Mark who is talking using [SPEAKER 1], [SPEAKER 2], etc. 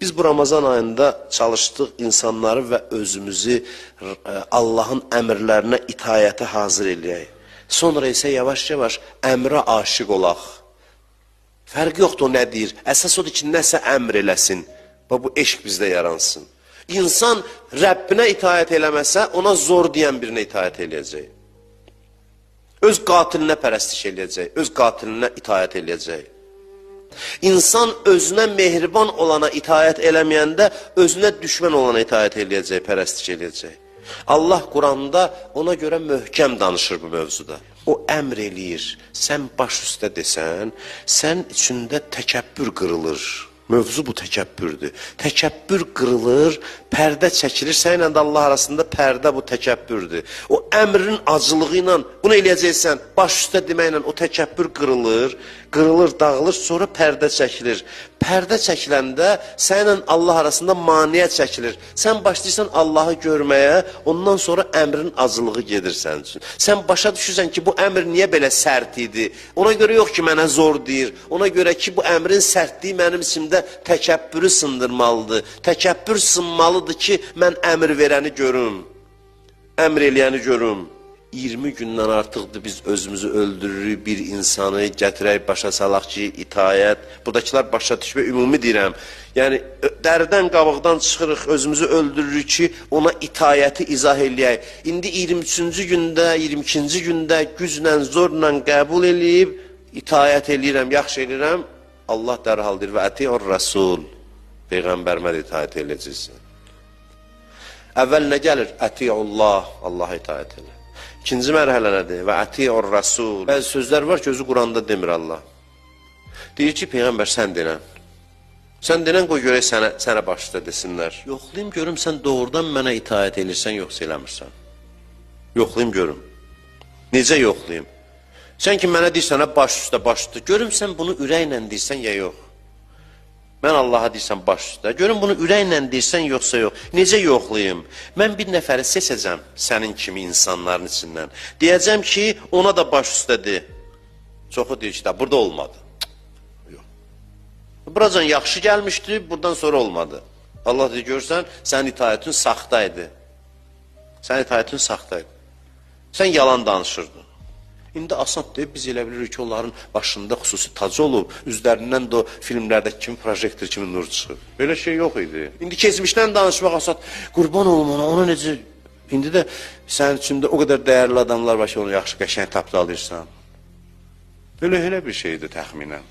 [SPEAKER 1] Biz bu Ramazan ayında çalışdıq insanları və özümüzü Allahın əmrlərinə itayətə hazır eləyək. Sonra isə yavaş-yavaş əmrə aşiq olaq. Fərq yoxdur o nə deyir. Əsas odur ki, nəsə əmr eləsin. Bu eşq bizdə yaransın. İnsan Rəbbinə itayət eləməsə, ona zor deyən birinə itayət eləyəcək. Öz qatilinə pərəstiş eləyəcək. Öz qatilinə itayət eləyəcək. İnsan özünə mehriban olana itayət eləməyəndə, özünə düşmən olana itayət eləyəcək, pərəstiş eləyəcək. Allah Quranda ona görə möhkəm danışır bu mövzuda. O əmr eləyir, sən baş üstə desən, sən içində təkəbbür qırılır. Mövzu bu təkəbbürdür. Təkəbbür qırılır, pərdə çəkilir. Səninlə də Allah arasında pərdə bu təkəbbürdür. O əmrin acılığı ilə bunu eləyəcəksən, baş üstə deməklə o təkəbbür qırılır, dağılır, sonra pərdə çəkilir. Pərdə çəkiləndə səninlə Allah arasında maneə çəkilir. Sən başlayırsan Allahı görməyə, ondan sonra əmrin acılığı gedir sənin üçün. Sən başa düşürsən ki, bu əmr niyə belə sərt idi? Ona görə yox ki, mənə zor deyir. Ona görə ki, bu əmrin sərtliyi mənim içimdə təkəbbürü sındırmalıdır. Təkəbbür sınmalıdır ki, mən əmr verəni görüm. Əmr eləyəni görüm. 20 gündən artıqdır biz özümüzü öldürürük, bir insanı gətirək, başa salaq ki, itayət. Buradakılar başa düşmə, ümumi deyirəm. Yəni, dərdən, qabıqdan çıxırıq, özümüzü öldürürük ki, ona itayəti izah eləyək. İndi 23-cü gündə, 22-ci gündə güclə, zorla qəbul eləyib, itayət eləyirəm, yaxşı eləyirəm. Allah dərhal deyir, və əti'ur rəsul, Peyğəmbərimə də itayət eləyəcəksin. Əvvəl nə gəlir? Əti'ullah, Allah itayət eləyir. İkinci mərhələ nədir? Və əti'ur rəsul. Bəzi sözlər var ki, özü Quranda demir Allah. Deyir ki, Peyğəmbər sən denən. Sən denən qoy görək sənə başda desinlər. Yoxlayım görüm, sən doğrudan mənə itayət edirsən, yoxsa eləmirsən. Yoxlayım görüm. Necə yoxlayım? Sən ki, mənə deyirsən, baş üstə. Görüm, sən bunu ürəklə deyirsən, ya yox. Mən Allaha deyirsən, baş üstə. Görüm, bunu ürəklə deyirsən, yoxsa yox. Necə yoxlayım? Mən bir nəfəri seçəcəm sənin kimi insanların içindən. Deyəcəm ki, ona da baş üstə de. Çoxu deyir ki, burada olmadı. Yox. Buracan yaxşı gəlmişdi, buradan sonra olmadı. Allah deyir, görsən, sənin itayətin saxtaydı. Sənin itayətin saxtaydı. Sən yalan danışırdın. İndi asaddır, biz elə bilirik ki, onların başında xüsusi tacı olub, üzlərindən də o filmlərdəki kimi projektor kimi nur çıxıb. Belə şey yox idi. İndi keçmişdən danışmaq asad, qurban olmana, ona necə... İndi də sənin içində o qədər dəyərli adamlar var ki, onu yaxşı qəşəng tapdalayırsan. Belə bir şeydir təxminən.